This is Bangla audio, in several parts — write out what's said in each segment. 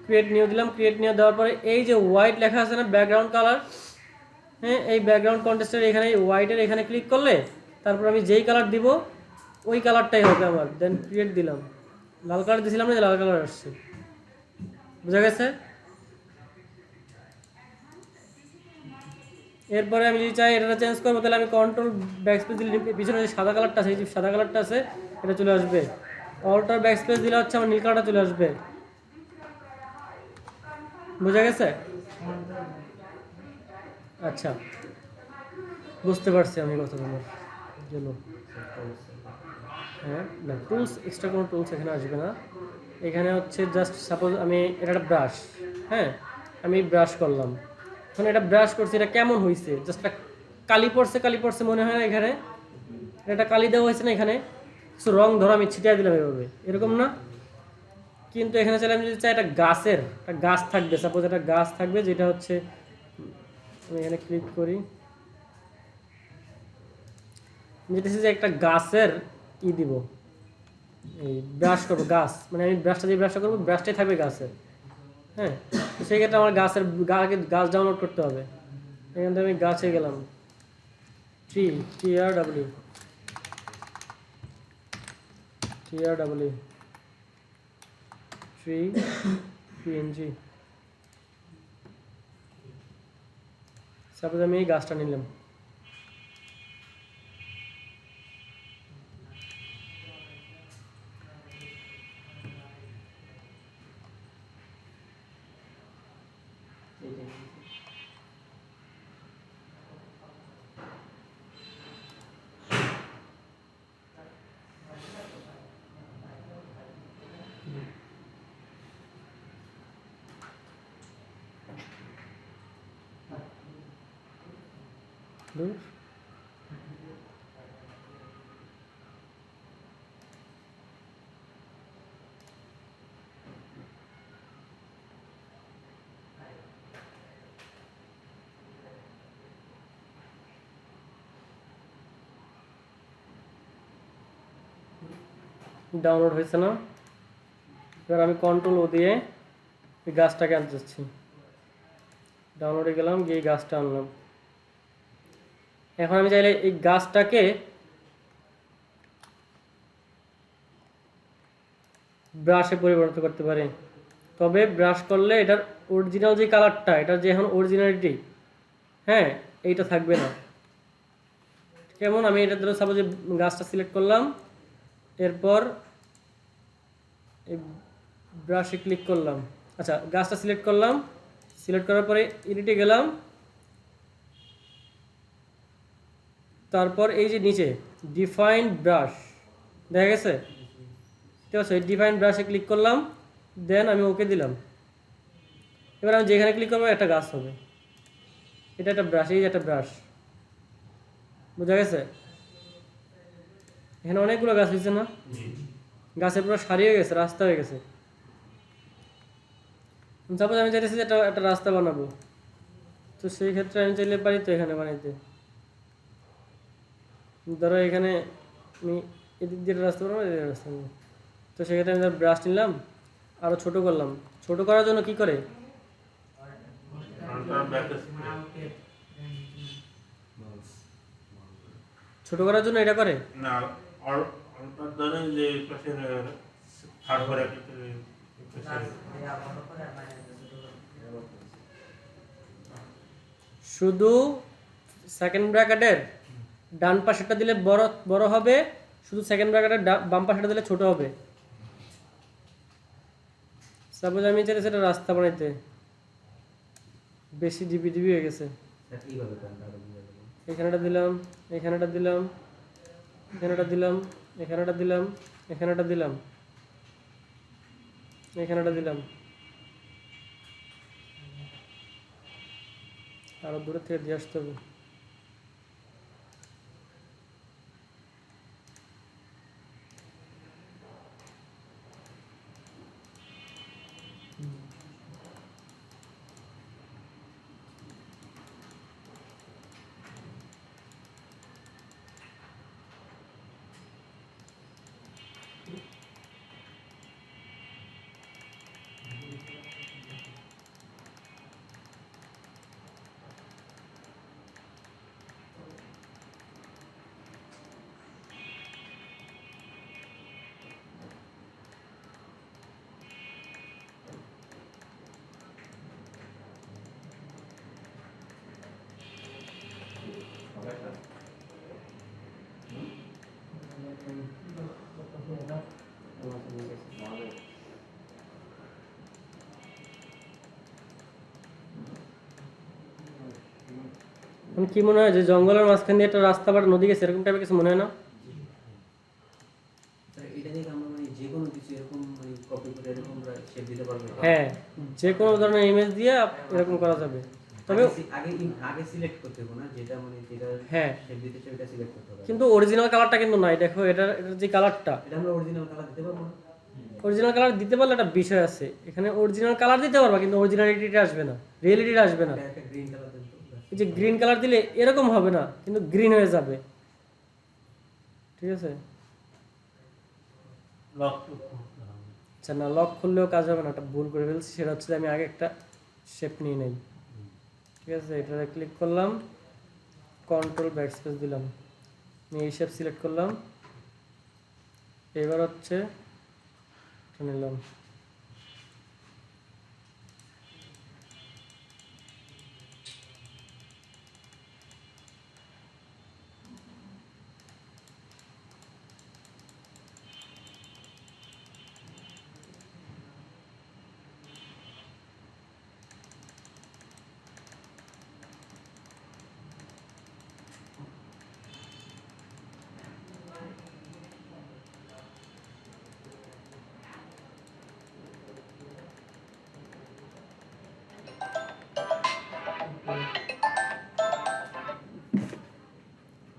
ক্রিয়েট নিউ দিলাম, ক্রিয়েট নিউ দেওয়ার পরে এই যে হোয়াইট লেখা আছে না ব্যাকগ্রাউন্ড কালার, হ্যাঁ এই ব্যাকগ্রাউন্ড কন্ট্রাস্টের এখানে হোয়াইটের এখানে ক্লিক করলে তারপর আমি যেই কালার দিব ওই কালারটাই হবে আমার। দেন ক্রিয়েট দিলাম, লাল কালার দিয়েছিলাম না, লাল কালার আসছে, বুঝা গেছে? এরপরে আমি যদি চাই এটা চেঞ্জ করবো তাহলে আমি কন্ট্রোল ব্যাক স্পেস দিলে পিছনে যে সাদা কালারটা আছে, এই যে সাদা কালারটা আছে এটা চলে আসবে। অল্টার ব্যাক স্পেস দিলে হচ্ছে আমার নীল কালারটা চলে আসবে, বুঝা গেছে? আচ্ছা, বুঝতে পারছি আমি কথা বলার জন্য। হ্যাঁ না, টুলস এক্সট্রা কোনো টুলস এখানে আসবে না। এখানে হচ্ছে জাস্ট সাপোজ আমি এটা একটা ব্রাশ, হ্যাঁ আমি ব্রাশ করলাম, এখন এটা ব্রাশ করছি, এটা কেমন হয়েছে, জাস্ট একটা কালি পড়ছে মনে হয় না? এখানে এটা কালি দেওয়া হয়েছে না, এখানে কিছু রং ধরো আমি ছিটিয়ে দিলাম এভাবে, এরকম না? কিন্তু এখানে চাইলে আমি যদি চাই একটা গাছের একটা গাছ থাকবে, সাপোজ একটা গাছ থাকবে যেটা হচ্ছে, আমি এখানে ক্লিক করি, যেটা যে একটা গাছের ই দিব, এই ব্রাশ করবো গাছ, মানে আমি ব্রাশটা দিয়ে ব্রাশটা করবো, ব্রাশটাই থাকবে গাছের, হ্যাঁ তো সেই ক্ষেত্রে আমার গাছের গাছ ডাউনলোড করতে হবে। এখান থেকে আমি গাছে গেলাম, TRW ট্রি PNG, সাপোজ আমি এই গাছটা নিলাম, ডাউনলোড হয়েছে না? এবার আমি কন্ট্রোল ও দিয়ে এই গাছটাকে আনতে যাচ্ছি, ডাউনলোডে গেলাম, গিয়ে এই গাছটা আনলাম। এখন আমি চাইলে এই গাছটাকে ব্রাশে পরিবর্তন করতে পারি, তবে ব্রাশ করলে এটার অরিজিনাল যে কালারটা, এটার যে এখন অরিজিনালিটি, হ্যাঁ এইটা থাকবে না। কেমন, আমি এটা ধরো সাপোজ গাছটা সিলেক্ট করলাম, এরপর এই ব্রাশে ক্লিক করলাম, আচ্ছা গাছটা সিলেক্ট করলাম, সিলেক্ট করার পরে এডিটে গেলাম, তারপর এই যে নিচে ডিফাইন ব্রাশ দেখা গেছে, ঠিক আছে, ডিফাইন ব্রাশে ক্লিক করলাম, দেন আমি ওকে দিলাম। এবার আমি যেখানে ক্লিক করবো একটা গাছ হবে, এটা একটা ব্রাশ, এই একটা ব্রাশ, বোঝা গেছে? এখানে অনেকগুলো গাছ হয়েছে না, গাছের পুরো সারি হয়ে গেছে, রাস্তা হয়ে গেছে। সাপোজ আমি চাইতেছি যে একটা রাস্তা বানাবো, তো সেই ক্ষেত্রে আমি চাইলে পারি তো এখানে বানাইতে, ধরো এখানে আমি এদিক দিয়ে রাস্তা বানাবো, এদিকে রাস্তা বানাবো, তো সেক্ষেত্রে আমি ব্রাশ নিলাম, আরও ছোটো করলাম। ছোটো করার জন্য কি করে, ছোট করার জন্য এটা করে না, শুধু সেকেন্ড ব্র্যাকেটের ডান পাশেরটা দিলে বড় বড় হবে, শুধু সেকেন্ড ব্র্যাকেটের বাম পাশেরটা দিলে ছোট হবে। সাপোজ আমি চাইলে সেটা রাস্তা বানাইতে, বেশি জিবি জিবি হয়ে গেছে, এখানেটা দিলাম, এখানেটা দিলাম, এখানেটা দিলাম, এখানেটা দিলাম, এখানেটা দিলাম, এখানেটা দিলাম, আরো দূরের থেকে দিয়ে আসতে হবে। কি মনে হয় যে জঙ্গলের মাঝখান দিয়ে একটা রাস্তা বা নদী গেছে এরকম টাইপের কিছু মনে হয় না? এটা থেকে আমরা মানে যে কোনো কিছু এরকম মানে কপি করে এরকম শেপ দিতে পারবো। হ্যাঁ, যে কোনো ধরনের ইমেজ দিয়ে এরকম করা যাবে। তবে আগে আগে সিলেক্ট করতে হবে না, যেটা মানে যেটা হ্যাঁ শেপ দিতে চাই ওটা সিলেক্ট করতে হবে। কিন্তু অরিজিনাল কালারটা কিন্তু নাই, দেখো এটার যে কালারটা, এটা আমরা অরিজিনাল কালার দিতে পারবো না। অরিজিনাল কালার দিতে পারলে একটা বিষয় আছে, এখানে অরিজিনাল কালার দিতে পারবা কিন্তু অরিজিনালিটিটা আসবে না, রিয়েলিটিটা আসবে না। একটা গ্রিন কালার দেন তো। এই যে গ্রিন কালার দিলে এরকম হবে না, কিন্তু গ্রিন হয়ে যাবে, ঠিক আছে? আচ্ছা না, লক খুললেও কাজ হবে না, একটা ভুল করে ফেলছি, সেটা হচ্ছে যে আমি আগে একটা শেপ নিয়ে নেই, ঠিক আছে? এটাতে ক্লিক করলাম, কন্ট্রোল ব্যাকস্পেস দিলাম, আমি এই শেপ সিলেক্ট করলাম, এবার হচ্ছে এটা নিলাম,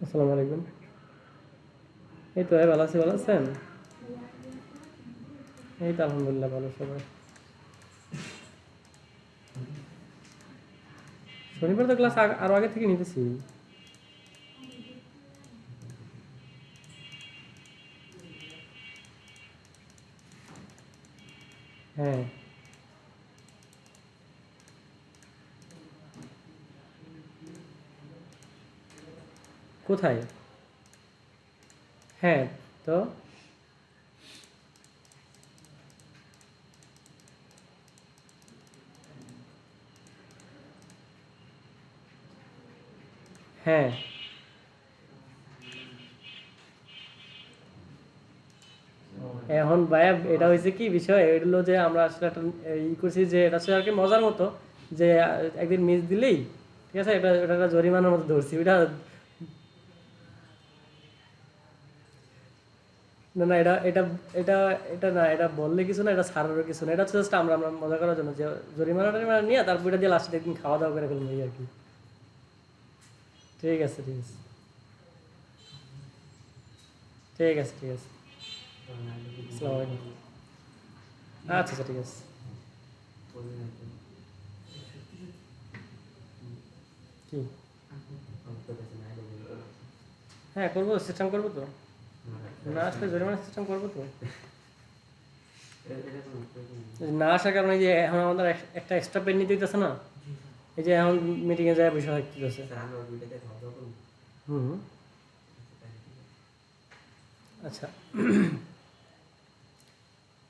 আসসালামু আলাইকুম। এই তো ভাই, ভালো আছি, ভালো আছেন? এই তো আলহামদুলিল্লাহ ভালো সবাই। শনিবার তো ক্লাস আরো আগে থেকে নিতেছি। হ্যাঁ কোথায়? হ্যাঁ তো হ্যাঁ এখন ভাইয়া এটা হয়েছে কি বিষয়, এটা হলো যে আমরা আসলে একটা ই করছি যে এটা আসলে আর কি মজার মতো, যে একদিন মিস দিলেই ঠিক আছে, এটা এটা একটা জরিমানার মতো ধরছি ওইটা। না না, এটা এটা এটা এটা না, এটা বললে কিছু না, এটা ছাড়ারও কিছু না, এটা হচ্ছে জাস্ট আমরা আমরা মজা করার জন্য যে জরিমানা টরিমানা নিয়ে তারপর এটা দিয়ে লাস্টে একদিন খাওয়া দাওয়া করে ফেলবো এই আর কি। ঠিক আছে ঠিক আছে ঠিক আছে ঠিক আছে। আসসালামু আলাইকুম। আচ্ছা আচ্ছা ঠিক আছে। কি? হ্যাঁ করবো, সিস্টেম করবো তো, না আসলে জরিমানা সিস্টেম করবো তো। না আসার কারণে যে এখন আমাদের একটা এক্সট্রা পেন নিতে দিতেছে না, এই যে এখন মিটিংয়ে যায় বিষয় হচ্ছে। হুম আচ্ছা,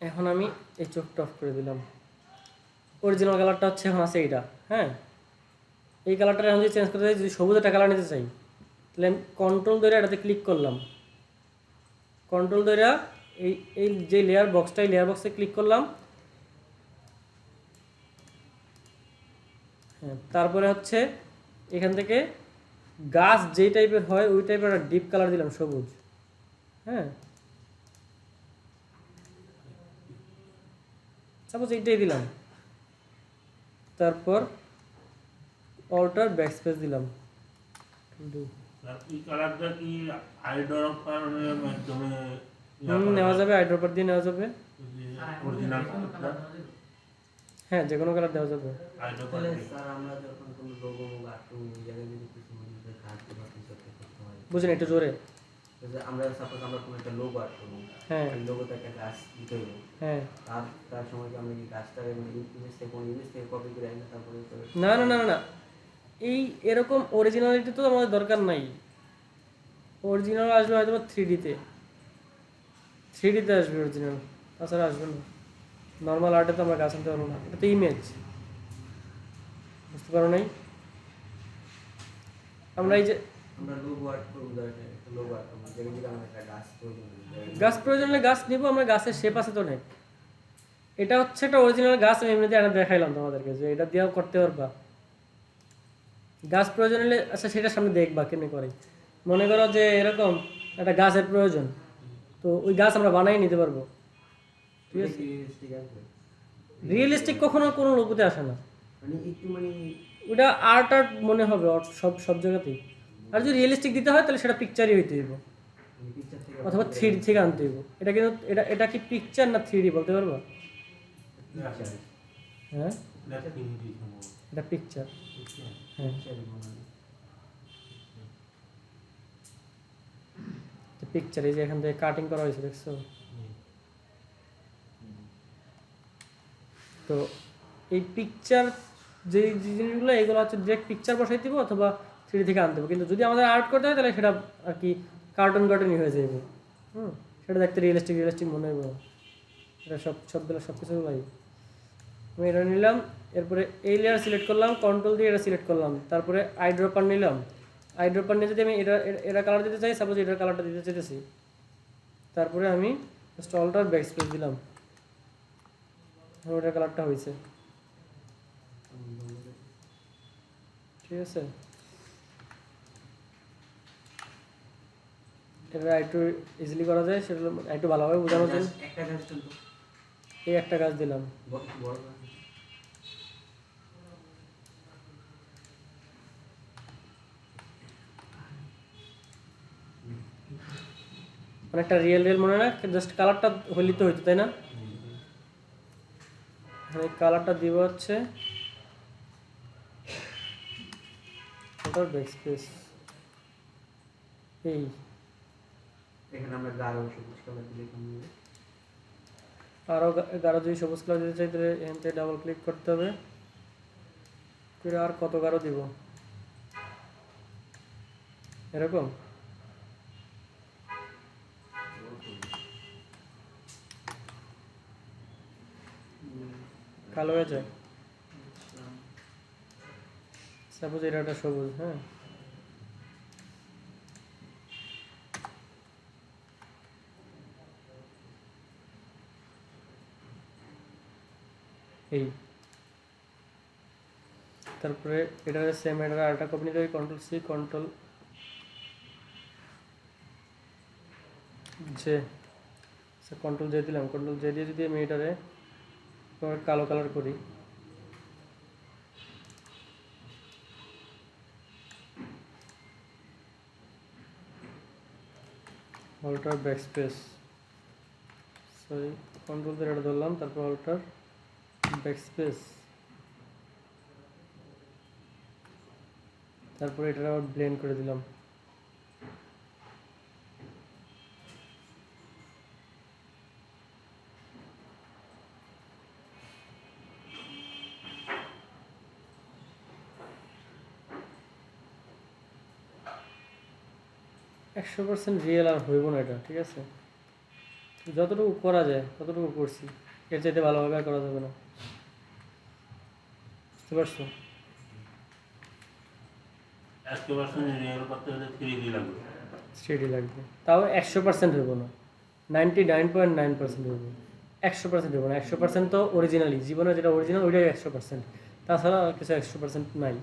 এখন আমি এই চোখটা অফ করে দিলাম। অরিজিনাল কালারটা হচ্ছে এখন আছে এইটা, হ্যাঁ এই কালারটা এখন যদি চেঞ্জ করতে চাই, যদি সবুজ একটা কালার নিতে চাই, তাহলে আমি কন্ট্রোল ধরে এটাতে ক্লিক করলাম, কন্ট্রোল ধরে এই এই যে লেয়ার বক্সটা, এই লেয়ার বক্সে ক্লিক করলাম, হ্যাঁ তারপরে হচ্ছে এখান থেকে গাছ যেই টাইপের হয় ওই টাইপের একটা ডিপ কালার দিলাম, সবুজ, হ্যাঁ সাপোজ এইটাই দিলাম, তারপর অল্টার ব্যাকস্পেস দিলাম। নেওয়া যাবে, আইড্রপার দিয়ে নেওয়া যাবে, হ্যাঁ যে কোনো কালার দেওয়া যাবে। বুঝলেন একটু জোরে? আমরা সাপোজ আমরা কোনো একটা লোগো আর্ট করবো, হ্যাঁ লোগোতে একটা গাছ দিতে হবে, হ্যাঁ তার সময় কি আমরা কি গাছটাকে মানে ইমেজ থেকে কোন ইমেজ থেকে কপি করে আনি তারপরে না না না না, এই এরকম অরিজিনালিটি তো আমাদের দরকার নাই, অরিজিনাল আসবে হয়তো বা 3D-তে, 3D-তে আসবে অরিজিনাল, তাছাড়া আসবে না। নর্মাল আর্টে তো আমরা গাছ আনতে পারবো না, এটা তো ইমেজ, বুঝতে পারো নাই? আমরা এই যে আমরা লোগো আর্ট করবো, লোগো আর্ট করবো যেখানে যদি আমরা একটা গাছ প্রয়োজন গাছ প্রয়োজন হলে গাছ নিবো আমরা, গাছের শেপ আছে তো অনেক। এটা হচ্ছে একটা অরিজিনাল গাছ, আমি এমনিতে এনে দেখাইলাম তোমাদেরকে যে এটা দিয়েও করতে পারবা, গাছ প্রয়োজন হলে আচ্ছা সেটা সামনে দেখবা কেন করে। মনে করো যে এরকম একটা গাছের প্রয়োজন, তো ওই গাছ আমরা বানাই নিতে পারবো, ঠিক আছে। ঠিক আছে রিয়েলিস্টিক কখনো কোনো লোকতে আসে না, মানে একটু মানে ওটা আর্ট আর্ট মনে হবে সব সব জায়গাতেই। আর যদি রিয়েলিস্টিক দিতে হয় তাহলে সেটা পিকচারই হইতে হইব, পিকচার থেকে অথবা 3D থেকে আনতে হইব। এটা কিন্তু এটা কি পিকচার না 3D বলতে পারবো? পিকচার হ্যাঁ পিকচার এটা পিকচার। হ্যাঁ পিকচার, এই যে এখান থেকে কাটিং করা হয়েছে দেখছো। তো এই পিকচার যে জিনিসগুলো এগুলো হচ্ছে ডিরেক্ট পিকচার বসাই দিব অথবা 3D থেকে আনতে হবে। কিন্তু যদি আমাদের আর্ট করতে হয় তাহলে সেটা আর কি কার্টুনই হয়ে যাবে। সেটা দেখতে রিয়েলিস্টিক মনে হবে। এটা সব কিছু ভাই আমি এটা নিলাম, এরপরে এই লেয়ার সিলেক্ট করলাম, কন্ট্রোল দিয়ে এটা সিলেক্ট করলাম, তারপরে আই ড্রপার নিলাম। আই ড্রপার নিয়ে যদি আমি এটা কালার দিতে চাই, সাপোজ এটার কালারটা দিতে চাইতেছি, তারপরে আমি জাস্ট অল্টার ব্যাক স্পেস দিলাম, ওটার কালারটা হয়েছে, ঠিক আছে। এটা একটু ইজিলি করা যায়, সেটা একটু ভালোভাবে বোঝানোর জন্য একটা গাছ কিন্তু এই একটা গাছ দিলাম। বড় গাছ অনেকটা রিয়েল মনে না, জাস্ট কালারটা হইলে তো হইতো, তাই না? আমি কালারটা দিব হচ্ছে ওটার ব্যাক স্পেস, এই এখানে আমরা গাঢ় সবুজ কালার দিলে কেমন হবে? আরও গাঢ় যদি সবুজ কালার দিতে চাই তাহলে এখান থেকে ডাবল ক্লিক করতে হবে, করে আর কত গাঢ় দিব, এরকম কালো হয়ে যায়। সাপোজ এটা একটা সবুজ, হ্যাঁ এই, তারপরে এটা সেম, এটা আরেকটা কপি নিতে হবে, control C control J, control J দিলাম, কন্ট্রোল জে দিয়ে যদি আমি এটারে কালো কালার করি, alt backspace, sorry control দিয়ে এটা ধরলাম, তারপর অল্টার ব্যাক স্পেস, তারপরে এটা আবার ব্লেন্ড করে দিলাম। একশো পার্সেন্ট রিয়েল আর হইব না এটা, ঠিক আছে। যতটুকু করা যায় ততটুকু করছি, এর চাইতে ভালোভাবে আর করা যাবে না, বুঝতে পারছো? 3D লাগবে, তাও 100% হইব না, 99.9% হইব। 100% হইব না, 100% তো অরিজিনালি জীবনে যেটা অরিজিনাল ওইটাই 100%, তাছাড়া আর কিছু 100% নাই।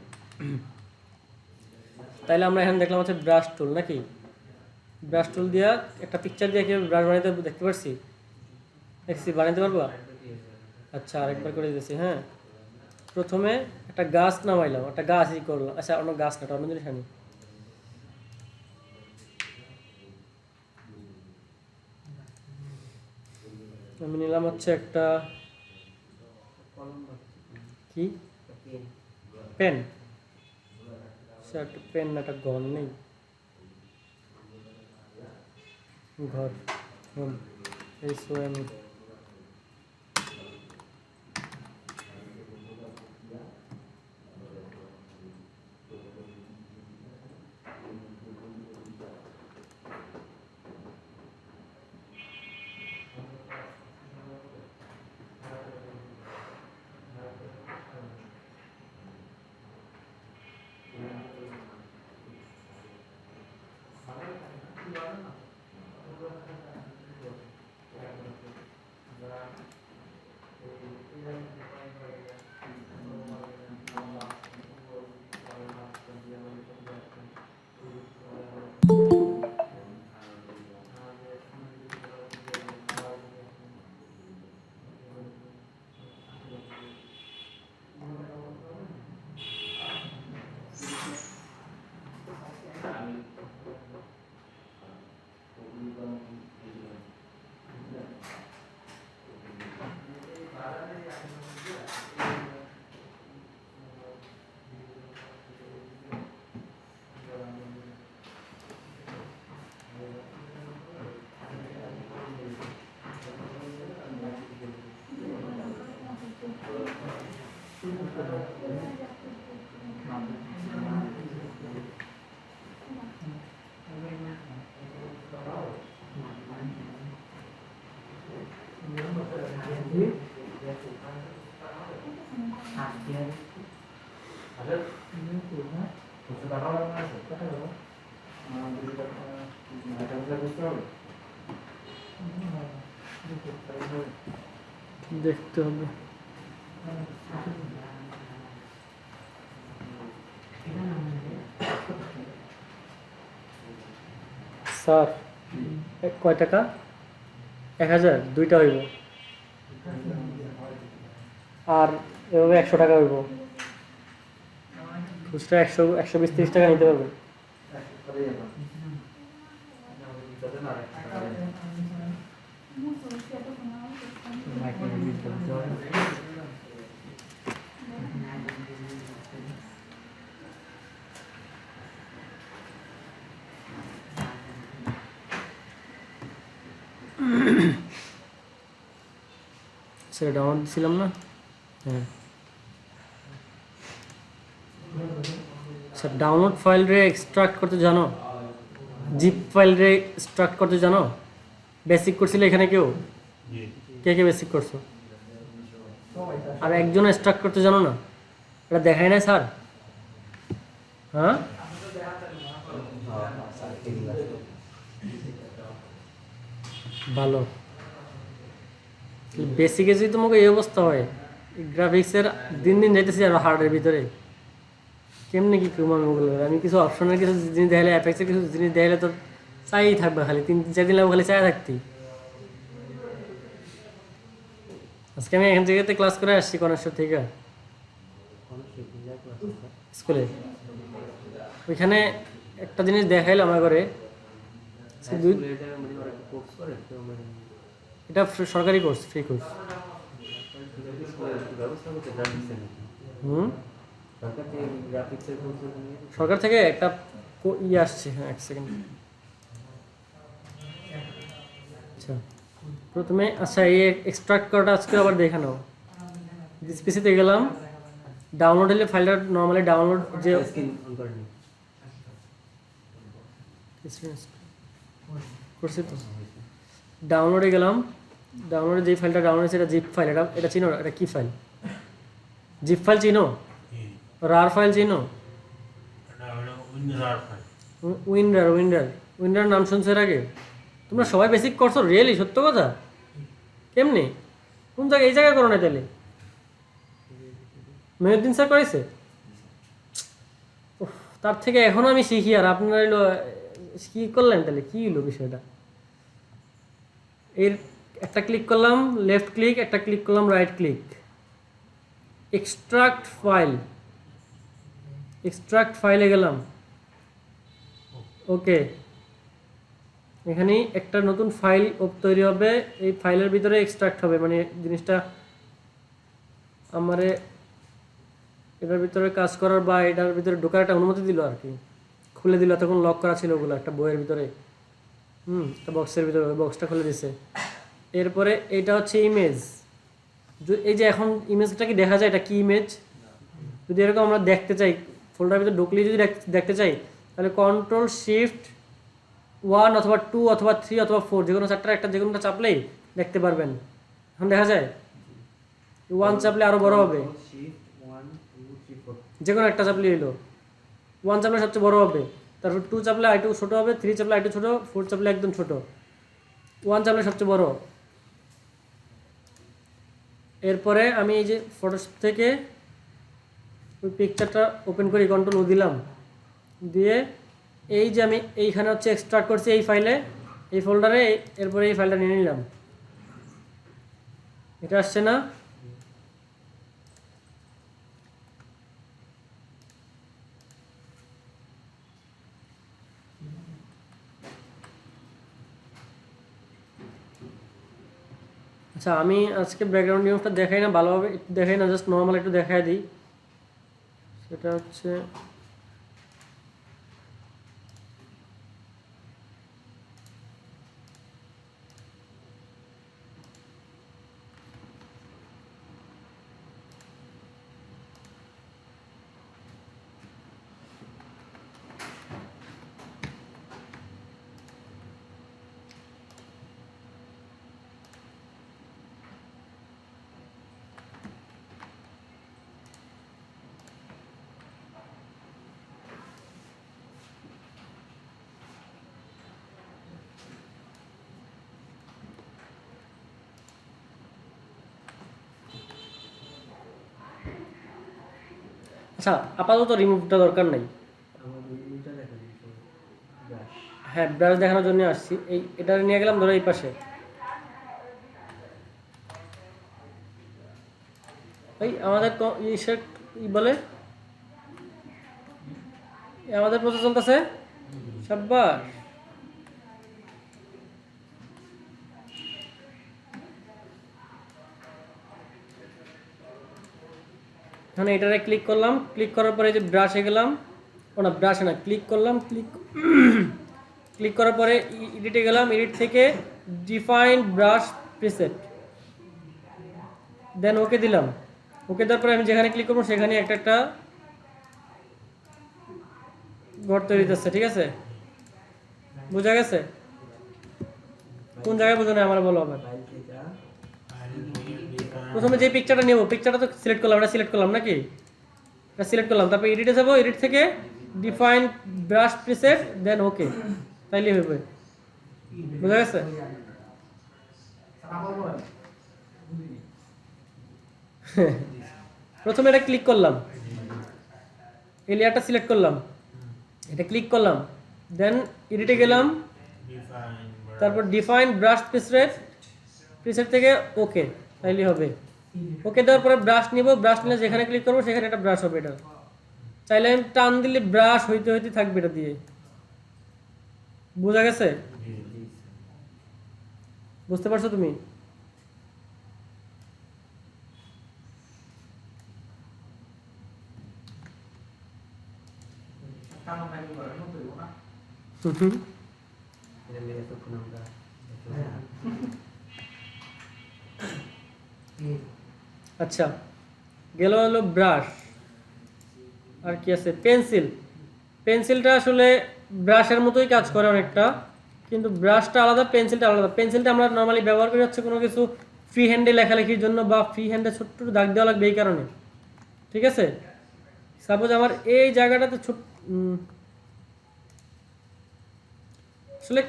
তাইলে আমরা এখানে দেখলাম হচ্ছে ব্রাশ টুল, নাকি ব্রাশ টুল দিয়া একটা পিকচার দিয়ে কীভাবে ব্রাশ বানাইতে দেখতে পারছি, দেখছি বানাইতে পারবো। আচ্ছা আরেকবার করে দিতেছি, হ্যাঁ প্রথমে একটা গাছ নামাইলাম, একটা গাছই করলাম, আচ্ছা অন্য গাছ না, অন্য জিনিস আনি, আমি নিলাম হচ্ছে একটা কলম বা কি পেন পেন, সে একটা পেন না, একটা ঘর নেই, ঘর এই সোয়েম, দেখতে হবে। স্যার কয় টাকা? 1000, দুইটা হইব। আর এভাবে 100 টাকা হইব। খুচরা 120-130 টাকা নিতে পারবেন। সেটা ডাউনলোড ছিলাম না। হ্যাঁ স্যার, ডাউনলোড ফাইল রে এক্সট্রাক্ট করতে জানো? জিপ ফাইল রে এক্সট্রাক্ট করতে জানো? বেসিক করছিলে এখানে কেউ? কে কে বেসিক করছো? আর একজন এক্সট্রাক্ট করতে জানো না? এটা দেখায় না স্যার? হ্যাঁ ভালো। বেসিকে যদি তোমাকে এই অবস্থা হয়, গ্রাফিক্সের দিন দিন যাইতেছি আর হার্ডের ভিতরে কেমনি কি করবো আমি ওগুলো? আমি কিছু অপশনের কিছু জিনিস দেখালে, অ্যাপেক্সের কিছু জিনিস দেখালে তো চাই থাকবে, খালি 3-4 দিন লাগবে খালি চাই থাকতি। আজকে আমি এখান থেকে ক্লাস করে আসছি কনেশ্বর থেকে স্কুলে। ওইখানে একটা জিনিস দেখাইলো আমার ঘরে, এটা সরকারি কোর্স, ফ্রি কোর্স। সরকার থেকে একটা ইয়ে আসছে। হ্যাঁ, এক সেকেন্ড। আচ্ছা প্রথমে, আচ্ছা এই এক্সট্রাক্ট করাটা আজকে আবার দেখে নাও। ডিসপিসিতে গেলাম, ডাউনলোড হলে ফাইলটা নর্মালি ডাউনলোড যে করছি তো, ডাউনলোডে গেলাম। ডাউনলোডে যে ফাইলটা ডাউনলোড হয়েছে এটা জিপ ফাইল। এটা চিনো? এটা কি ফাইল? জিপ ফাইল চিনো? রার ফাইল চিনো? উইন্ডার নাম শুনছো এর আগে? তোমরা সবাই বেসিক করছো? রিয়েলি সত্য কথা? কেমনি? কোন জায়গায়? এই জায়গায় করো না তাহলে? মেহেউদ্দিন স্যার করেছে? তার থেকে এখনো আমি শিখি, আর আপনারা এলো কি করলেন তাহলে? কি হলো বিষয়টা? এর একটা ক্লিক করলাম লেফট ক্লিক, একটা ক্লিক করলাম right click, extract file. Extract ফাইলে গেলাম। ওকে, এখানে একটা নতুন ফাইল তৈরি হবে। এই ফাইলের ভিতরে এক্সট্রাক্ট হবে, মানে জিনিসটা আমারে এটার ভিতরে কাজ করার বা এটার ভিতরে ঢোকার একটা অনুমতি দিল আর কি, খুলে দিল। তখন লক করা ছিল ওগুলো একটা বইয়ের ভিতরে, একটা বক্সের ভিতরে, ওই বক্সটা খুলে দিছে। এরপরে এটা হচ্ছে ইমেজ। এই যে এখন ইমেজটা কি দেখা যায়? এটা কি ইমেজ? যদি এরকম আমরা দেখতে চাই, ফোল্ডারের ভিতরে ঢুকলে যদি দেখতে চাই, তাহলে Ctrl+Shift+1 অথবা 2 অথবা 3 অথবা 4 যে কোনো চারটার একটা, যে কোনোটা চাপলেই দেখতে পারবেন। এখন দেখা যায়? 1 চাপলে আরও বড় হবে, যে কোনো একটা চাপলে হইলো। 1 চাপলে সবচেয়ে বড় হবে, তারপর 2 চাপলে আইটু ছোটো হবে, 3 চাপলে আইটু ছোটো, 4 চাপলে একদম ছোটো, 1 চাপলে সবচেয়ে বড়। এরপরে আমি এই যে ফটোশপ থেকে ওই পিকচারটা ওপেন করি, Ctrl+O দিলাম, দিয়ে এই যে আমি এইখানে হচ্ছে এক্সট্রাক্ট করছি এই ফাইলে, এই ফোল্ডারে। এরপরে এই ফাইলটা নিয়ে নিলাম। এটা আসছে না? আচ্ছা আমি আজকে ব্যাকগ্রাউন্ড নিউজটা দেখাই না ভালোভাবে, একটু দেখাই না, জাস্ট নর্মাল একটু দেখাই দিই। সেটা হচ্ছে আচ্ছা, আপাতত রিমুভটা দরকার নাই। আমার ওইটা দেখা যায় ব্রাশ। হ্যাঁ, ব্রাশ দেখানোর জন্য আসছি। এটা নিয়ে গেলাম ধরো এই পাশে। আমাদের ইসের বলে আমাদের প্রসেস চলতেছে। সাব্বাস। এখানে এটারে ক্লিক করলাম, ক্লিক করার পরে যে ব্রাশে গেলাম, না ব্রাশে না, ক্লিক করলাম, ক্লিক করার পরে এডিটে গেলাম, এডিট থেকে ডিফাইন ব্রাশ প্রিসেট, দেন ওকে দিলাম। ওকে দেওয়ার পরে আমি যেখানে ক্লিক করবো সেখানে একটা ঘর তৈরি হচ্ছে। ঠিক আছে, বোঝা গেছে? কোন জায়গায় বোঝা নেই আমার বলো আবার। ফাইল থেকে প্রথমে যে পিকচারটা নেবো, পিকচারটা তো সিলেক্ট করলাম, এটা সিলেক্ট করলাম নাকি, এটা সিলেক্ট করলাম, তারপর এডিটে যাবো, এডিট থেকে ডিফাইন ব্রাশ প্রিসেট, দেন ওকে, তাইলে হবে। বোঝা গেছে? প্রথমে এটা ক্লিক করলাম, এই লেয়ারটা সিলেক্ট করলাম, এটা ক্লিক করলাম, দেন এডিটে গেলাম, তারপর ডিফাইন ব্রাশ প্রিসেট থেকে ওকে, তাইলে হবে। ওকে দেওয়ার পরে ব্রাশ নিব, ব্রাশ নিলে যেখানে ক্লিক করবো সেখানে একটা ব্রাশ হবে। এটা চাইলে আমি টান দিলে ব্রাশ হইতে হইতে থাকবে এটা দিয়ে। বোঝা গেছে? বুঝতে পারছো তুমি? এটা লেগে তখন আমরা আচ্ছা, গেল হলো ব্রাশ। আর কি আছে? পেন্সিল। পেন্সিলটা আসলে ব্রাশের মতোই কাজ করে অনেকটা, কিন্তু ব্রাশটা আলাদা, পেন্সিলটা আলাদা। পেন্সিলটা আমরা নর্মালি ব্যবহার করি হচ্ছে কোনো কিছু ফ্রি হ্যান্ডে লেখালেখির জন্য, বা ফ্রি হ্যান্ডে ছোট্ট দাগ দেওয়া লাগবে এই কারণে। ঠিক আছে, সাপোজ আমার এই জায়গাটাতে আসলে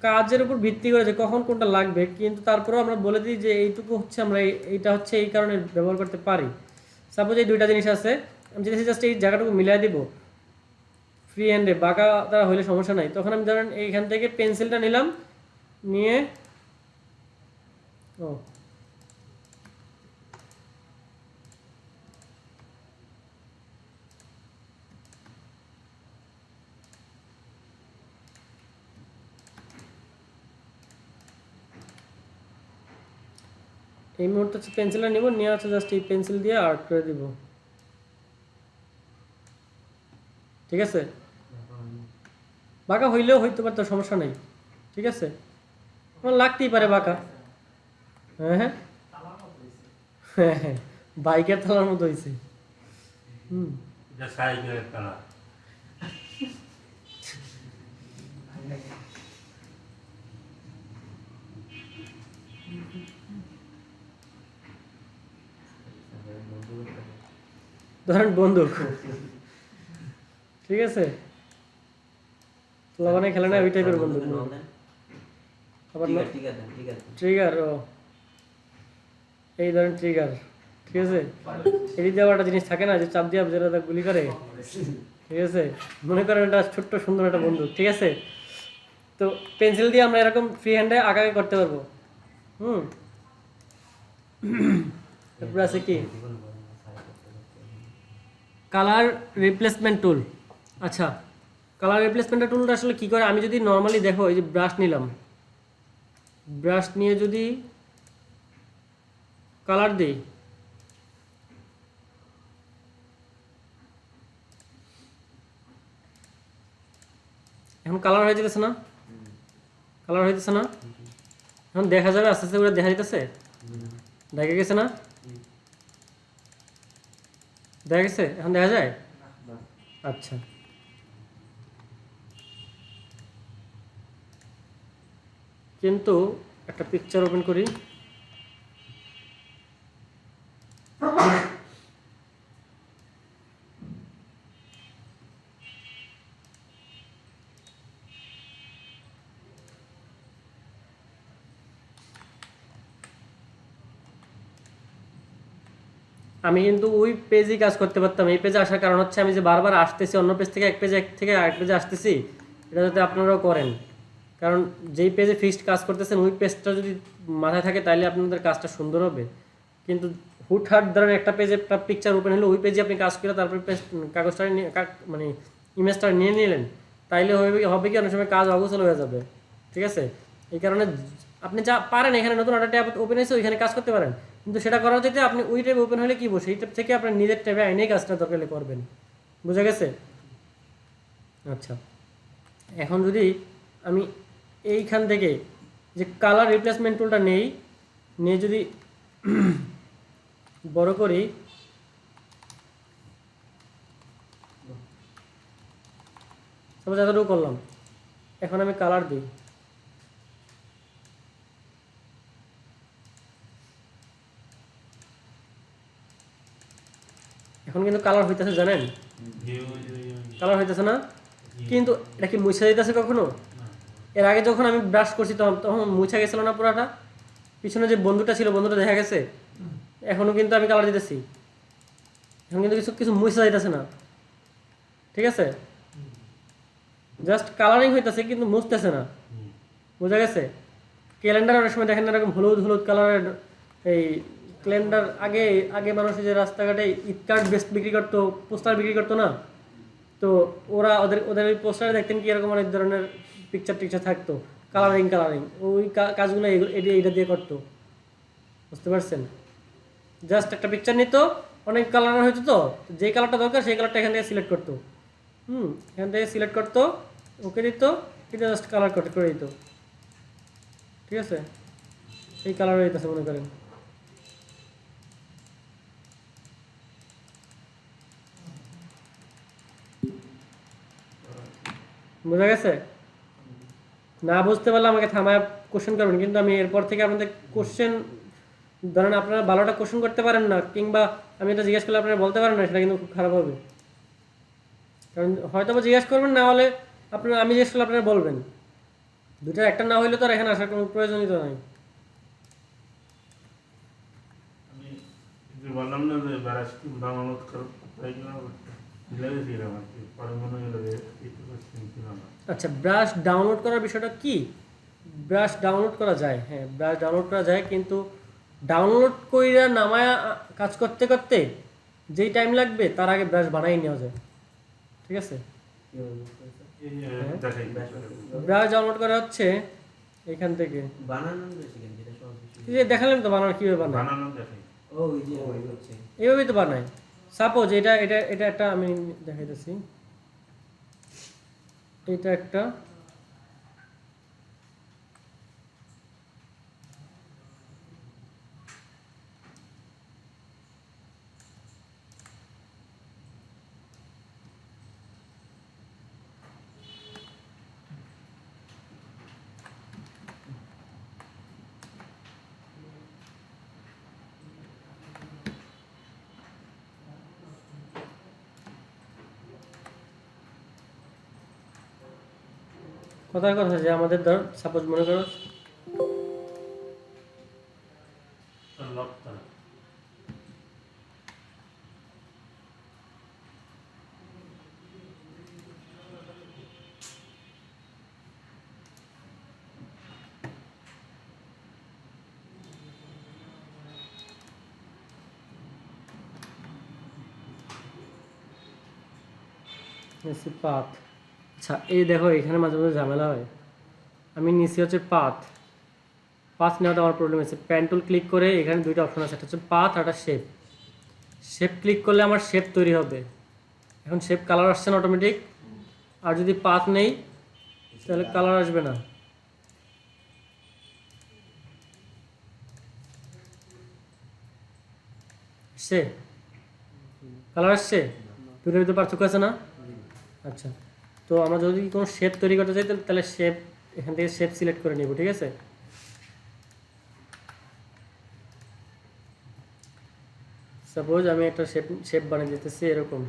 কাজের উপর ভিত্তি করে যে কখন কোনটা লাগবে, কিন্তু তারপরেও আমরা বলে দিই যে এইটুকু হচ্ছে আমরা এইটা হচ্ছে এই কারণে ব্যবহার করতে পারি। সাপোজ এই দুইটা জিনিস আছে, আমি যদি জাস্ট এই জায়গাটুকু মিলাই দিব ফ্রি হ্যান্ডে, বাঁকা দ্বারা হইলে সমস্যা নাই। তখন আমি ধরেন এইখান থেকে পেন্সিলটা নিলাম, নিয়ে এই মুহূর্তে হচ্ছে পেন্সিলটা নিব, নিয়ে হচ্ছে জাস্ট এই পেন্সিল দিয়ে আর্ট করে দিব। ঠিক আছে, বাঁকা হইলেও হইতে পারতো, সমস্যা নেই। ঠিক আছে, আমার লাগতেই পারে বাঁকা। হ্যাঁ হ্যাঁ হ্যাঁ হ্যাঁ, বাইকের তালার মতো হয়েছে। হুম, সাইকেলের তালা। ধরেন বন্দুক। ঠিক আছে, লবণে খেলে না ওই টাইপের বন্দুক। আবার ট্রিগার, ও এই ধরেন ট্রিগার। ঠিক আছে, এটি দেওয়া একটা জিনিস থাকে না যে চাপ দিয়ে যেটা গুলি করে। ঠিক আছে, মনে করেন একটা ছোট্ট সুন্দর একটা বন্দুক। ঠিক আছে, তো পেন্সিল দিয়ে আমরা এরকম ফ্রি হ্যান্ডে আঁকাআঁকি করতে পারবো। হুম, তারপরে আছে কি কালার রিপ্লেসমেন্ট টুল। আচ্ছা, কালার রিপ্লেসমেন্ট টুলটা আসলে কী করে, আমি যদি নর্মালি দেখো এই যে ব্রাশ নিলাম, ব্রাশ নিয়ে যদি কালার দিই, এখন কালার হয়ে যেতেছে না? কালার হইতেছে না? এখন দেখা যাবে আস্তে আস্তে করে দেখা যেতেছে, দেখা গেছে না? দেখা গেছে, এখন দেখা যায়। আচ্ছা, কিন্তু একটা পিকচার ওপেন করি, আমি কিন্তু ওই পেজেই কাজ করতে পারতাম। এই পেজে আসার কারণ হচ্ছে আমি যে বারবার আসতেছি অন্য পেজ থেকে এক থেকে আরেক পেজে আসতেছি, এটা যাতে আপনারাও করেন। কারণ যেই পেজে ফিক্সড কাজ করতেছেন ওই পেজটা যদি মাথায় থাকে তাহলে আপনাদের কাজটা সুন্দর হবে। কিন্তু হুটহাট ধরেন একটা পেজে একটা পিকচার ওপেন হলো, ওই পেজে আপনি কাজ করে তারপরে পেজ কাগজটা নিয়ে মানে ইমেজটা নিয়ে নিলেন, তাইলে হবে কি অনেক সময় কাজ অগোছালো হয়ে যাবে। ঠিক আছে, এই কারণে আপনি যা পারেন এখানে নতুন একটা ট্যাব ওপেন হয়েছে ওইখানে কাজ করতে পারেন, কিন্তু সেটা করার যেতে আপনি ওই ট্যাব ওপেন হলে কি বসে সেই ট্যাব থেকে আপনার নিজের ট্যাবে আইনেই কাজটা দরকার হলে করবেন। বুঝা গেছে? আচ্ছা, এখন যদি আমি এইখান থেকে যে কালার রিপ্লেসমেন্ট টুলটা নেই, নিয়ে যদি বড় করি, সাপোজ এতটুকু করলাম, এখন আমি কালার দিই, এখন কিন্তু কালার হইতেছে, জানেন কালার হইতেছে না, কিন্তু এটা কি মুছা দিতেছে কখনো? এর আগে যখন আমি ব্রাশ করছি তখন মুছা গেছিল না পুরাটা, পিছনে যে বন্ধুটা ছিল বন্ধুটা দেখা গেছে, এখনো কিন্তু আমি কালার দিতেছি, এখন কিন্তু কিছু কিছু মুছা যাইতেছে না। ঠিক আছে, জাস্ট কালারিং হইতেছে কিন্তু মুছতেছে না। বোঝা গেছে? ক্যালেন্ডার অনেক সময় দেখেন এরকম হলুদ হলুদ কালারের এই ক্যালেন্ডার, আগে আগে মানুষ যে রাস্তাঘাটে ঈদ কার্ড বেস্ট বিক্রি করতো, পোস্টার বিক্রি করতো না, তো ওরা ওদের ওদের ওই পোস্টারে দেখতেন কি এরকম অনেক ধরনের পিকচার টিকচার থাকতো, কালারিং কালারিং, ওই কাজগুলো এটা দিয়ে করতো। বুঝতে পারছেন? জাস্ট একটা পিকচার নিত, অনেক কালার হইতো, তো যেই কালারটা দরকার সেই কালারটা এখান থেকে সিলেক্ট করতো। এখান থেকে সিলেক্ট করতো, ওকে দিত, এটা জাস্ট কালার করে দিত। ঠিক আছে, এই কালার হইতেছে মনে করেন। বোঝা গেছে? না বুঝতে পারলে আমাকে থামায় কোশ্চেন করবেন, কিন্তু আমি এরপর থেকে আপনাদের কোশ্চেন, ধরেন আপনারা ভালোটা কোশ্চেন করতে পারেন না, কিংবা আমি এটা জিজ্ঞেস করলে আপনারা বলতে পারেন না, সেটা কিন্তু খুব খারাপ হবে। কারণ হয়তো বা জিজ্ঞেস করবেন, না হলে আপনারা আমি জিজ্ঞেস করলে আপনারা বলবেন। দুটার একটা না হইলে তো আর এখানে আসার কোনো প্রয়োজনই তো নাই। আমি যে বললাম না যে ব্রাশ ডাউনলোড করো, তাই কিনা দিলাম আর কি, পরে মনে হলো যে একটু কোশ্চেন ছিল না। আচ্ছা, ব্রাশ ডাউনলোড করার বিষয়টা কি? ব্রাশ ডাউনলোড করা যায়, হ্যাঁ ব্রাশ ডাউনলোড করা যায়, কিন্তু ডাউনলোড কইরা নামায়া কাজ করতে করতে যেই টাইম লাগবে তার আগে ব্রাশ বানাই নেওয়া যায়। ঠিক আছে, কিভাবে বুঝতে পারছেন? এই দেখাই ব্রাশ ডাউনলোড করা হচ্ছে এখান থেকে, বানানো শিখেন, যেটা সহজ কিছু। এই যে দেখালাম তো বানানো কীভাবে বানায়, বানানো দেখাই। ও ওই যে ওই হচ্ছে এইভাবেই তো বানায়। সাপোজ এটা এটা এটা একটা আমি দেখাইতেছি, এটা একটা, কথার কথা যে আমাদের ধর সাপোজ মনে করো লক করা। পাথ। আচ্ছা, এই দেখো এখানে মাঝে মাঝে ঝামেলা হয়, আমি নিচে হচ্ছে পাথ, পাথ নেওয়াটা আমার প্রবলেম হচ্ছে। প্যান টুল ক্লিক করে এখানে দুইটা অপশন আছে, একটা হচ্ছে পাথ আর একটা শেপ। শেপ ক্লিক করলে আমার শেপ তৈরি হবে, এখন শেপ কালার আসছে না অটোমেটিক, আর যদি পাথ নেই তাহলে কালার আসবে না। আসছে কালার, আসছে, দুটোর ভিতরে পার্থক্য আছে না? আচ্ছা, তো আমরা যদি কোনো শেপ তৈরি করতে চাই তাহলে শেপ, এখান থেকে শেপ সিলেক্ট করে নিব। ঠিক আছে, সাপোজ আমি একটা শেপ শেপ বানিয়ে দিতেছি এরকম,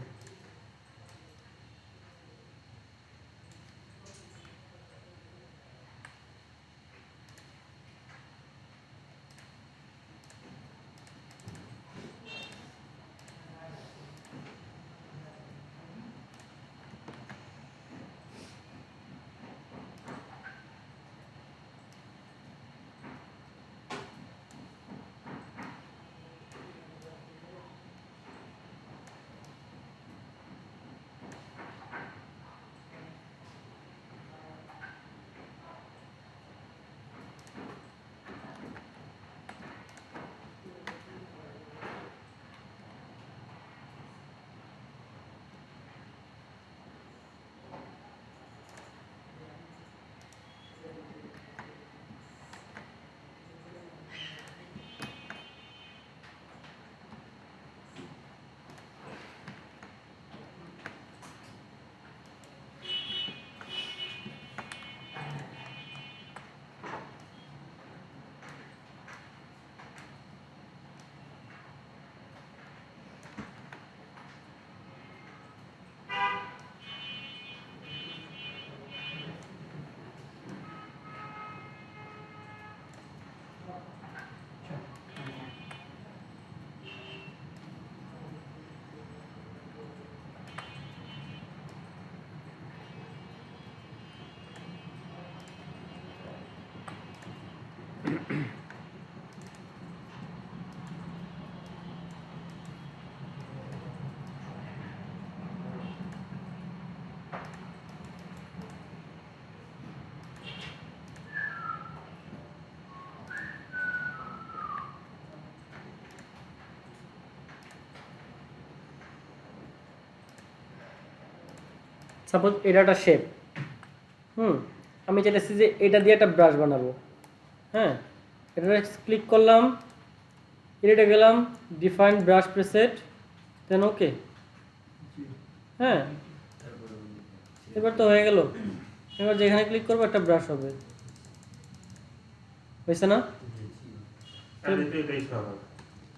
সাপোজ এটা একটা শেপ, আমি চাইতেছি যে এটা দিয়ে একটা ব্রাশ বানাবো। হ্যাঁ, এটা ক্লিক করলাম, এডিটে গেলাম, ডিফাইন ব্রাশ প্রেসেট, দেন ওকে। হ্যাঁ, এবার তো হয়ে গেল। এবার যেখানে ক্লিক করবো একটা ব্রাশ হবে, হয়েছে না? তাহলে তো এটাই সহজ।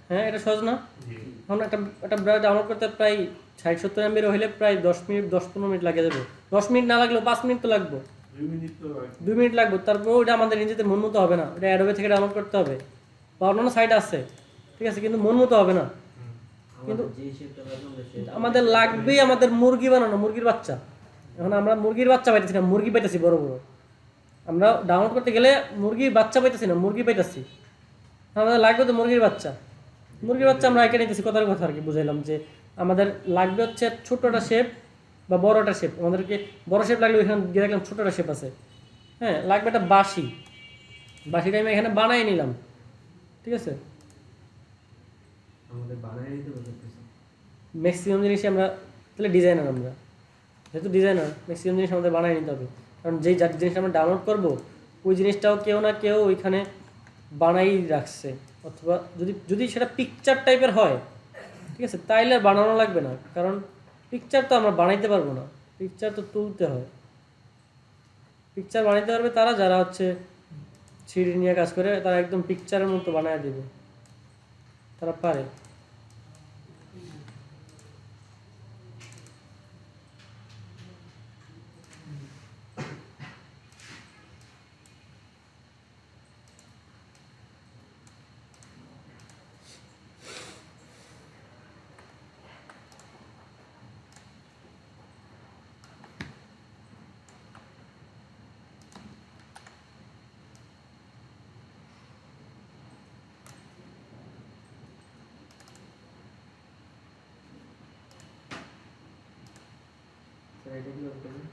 হ্যাঁ, এটা সহজ না? জি। এখন একটা ব্রাশ ডাউনলোড করতে প্রায় 60-70 MB হলে প্রায় 10 মিনিট লাগে যাবে। 10 মিনিট না লাগলেও 5 মিনিট তো লাগবে, 2 মিনিট তো লাগে। 2 মিনিট লাগবে। তারপর ওইটা আমাদের নিজেদের মন মতো হবে না, ওটা অ্যাডোবে থেকে ডাউনলোড করতে হবে, বা অন্যান্য সাইট আছে, ঠিক আছে, কিন্তু মন মতো হবে না। কিন্তু আমাদের যে শেপটা লাগবে আমরা সেটা আমাদের লাগবেই আমাদের মুরগি বানানো, মুরগির বাচ্চা। এখন আমরা মুরগির বাচ্চা পাইতেছি না, মুরগি পাইতেছি বড় বড়। আমরা ডাউনলোড করতে গেলে মুরগির বাচ্চা পাইতেছি না, মুরগি পাইতেছি। আমাদের লাগবে তো মুরগির বাচ্চা। মুরগির বাচ্চা আমরা এঁকে নিতেছি, কথার কথা আর কি বুঝাইলাম যে আমাদের লাগবে হচ্ছে ছোটটা শেপ বা বড়টা শেপ। আমাদেরকে বড় শেপ লাগলে ওইখানে গিয়ে দেখলাম ছোটটা শেপ আছে। হ্যাঁ, লাগবে একটা বাঁশি, বাঁশিটা আমি এখানে বানাই নিলাম, ঠিক আছে। আমাদের বানায় নিতে বলতেছে। ম্যাক্সিমাম জিনিসই আমরা তাহলে ডিজাইনার, আমরা যেহেতু ডিজাইনার ম্যাক্সিমাম জিনিস আমাদের বানাই নিতে হবে, কারণ যেই যার জিনিসটা আমরা ডাউনলোড করবো ওই জিনিসটাও কেউ না কেউ ওইখানে বানাই রাখছে। অথবা যদি যদি সেটা পিকচার টাইপের হয়, ঠিক আছে, তাইলে আর বানানো লাগবে না, কারণ পিকচার তো আমরা বানাইতে পারবো না, পিকচার তো তুলতে হয়। পিকচার বানাইতে পারবে তারা যারা হচ্ছে 3D নিয়ে কাজ করে, তারা একদম পিকচারের মতো বানায় দেবে, তারা পারে। স্যার এটা কি করতে হবে?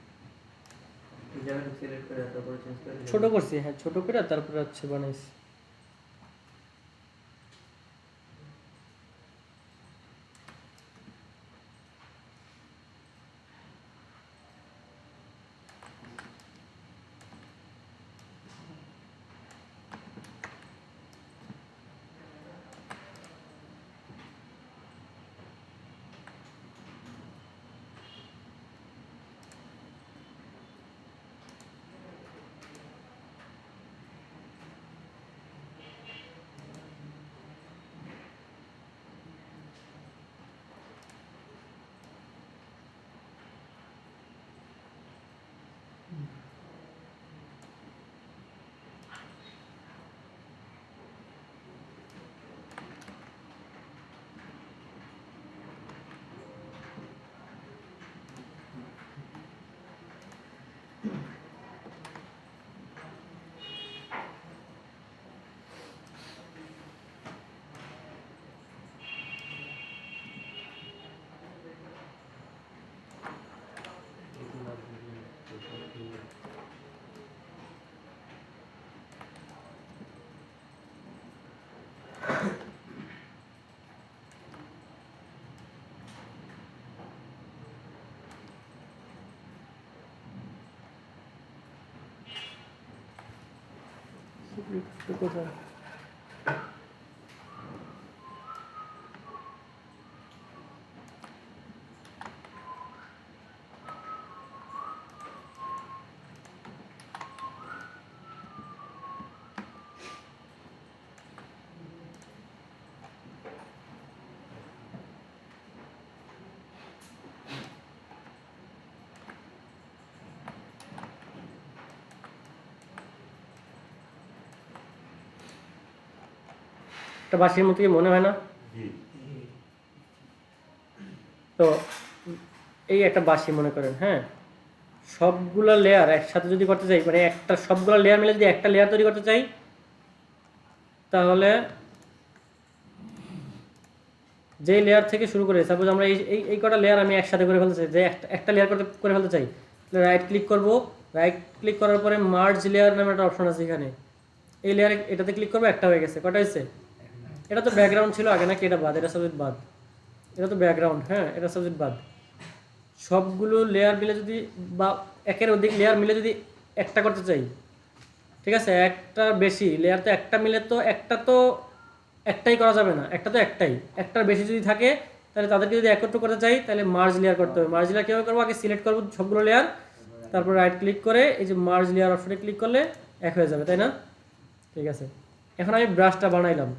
এই জায়গাটা সিলেক্ট করে তারপরে চেঞ্জ করে দিলে ছোট করছি, হ্যাঁ ছোট করে তারপরে হচ্ছে বানাইছি। কোথায় একটা বাঁশির মতো কি মনে হয় না? জি। তো এই একটা বাঁশি মনে করেন, হ্যাঁ, সবগুলো লেয়ার একসাথে যদি করতে চাই, মানে একটা সবগুলো লেয়ার মিলে যদি একটা লেয়ার তৈরি করতে চাই, তাহলে যে লেয়ার থেকে শুরু করে, সাপোজ আমরা এই এই কটা লেয়ার আমি একসাথে করে ফেলতে চাই, যে একটা লেয়ার করে ফেলতে চাই, তাহলে রাইট ক্লিক করব, রাইট ক্লিক করার পরে মার্জ লেয়ার নামে একটা অপশন আছে এখানে, এই লেয়ারে এটাতে ক্লিক করবো, একটা হয়ে গেছে। কটা হয়েছে? এটা তো ব্যাকগ্রাউন্ড ছিল আগে নাকি? এটা বাদ, এটা সাবজেক্ট বাদ, এটা তো ব্যাকগ্রাউন্ড, হ্যাঁ এটা সাবজেক্ট বাদ। সবগুলো লেয়ার মিলে যদি বা একের অধিক লেয়ার মিলে যদি একটা করতে চাই, ঠিক আছে, একটা বেশি লেয়ার তো একটা মিলে তো একটা তো একটাই করা যাবে না, একটা তো একটাই, একটার বেশি যদি থাকে তাহলে তাদেরকে যদি একত্র করতে চাই তাহলে মার্জ লেয়ার করতে হবে। মার্জ লেয়ার কীভাবে করবো, আগে সিলেক্ট করবো সবগুলো লেয়ার, তারপর রাইট ক্লিক করে এই যে মার্জ লেয়ার অপশনে ক্লিক করলে এক হয়ে যাবে, তাই না? ঠিক আছে, এখন আমি ব্রাশটা বানাইলাম।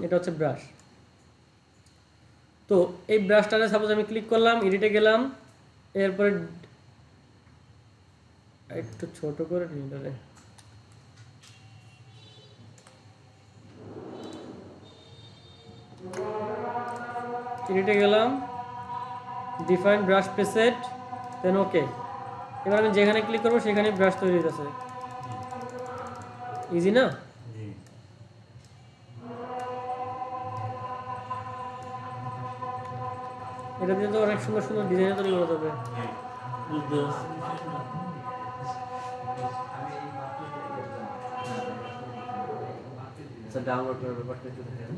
এটা হচ্ছে ব্রাশ। তো এই ব্রাশটাতে সাপোজ আমি ক্লিক করলাম, এডিটে গেলাম, এরপরে একটু ছোট করে নিই এটারে। এডিটে গেলাম, ডিফাইন ব্রাশ প্রিসেট, দেন ওকে। এবার আমি যেখানে ক্লিক করবো সেখানে ব্রাশ তৈরি হইতেছে। ইজি না? জি। এটা দিয়ে তো অনেক সুন্দর সুন্দর ডিজাইন তৈরি করা যাবে। বুঝতে পারছি। আচ্ছা, ডাউনলোড করার ব্যাপারটা একটু দেখেন।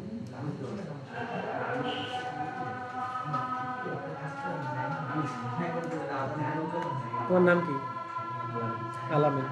তোমার নাম কি? আলামিন।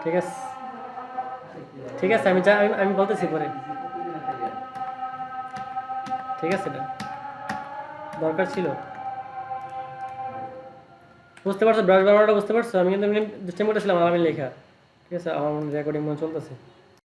ঠিক আছে, ঠিক আছে, আমি বলতেছি পরে। ঠিক আছে, এটা দরকার ছিল। বুঝতে পারছো ব্রাশ বানানোটা? বুঝতে পারছো? আমি কিন্তু এমনি চেষ্টা করতেছিলাম আলামিন লেখা। ঠিক আছে, আমার রেকর্ডিং মনে চলতেছে।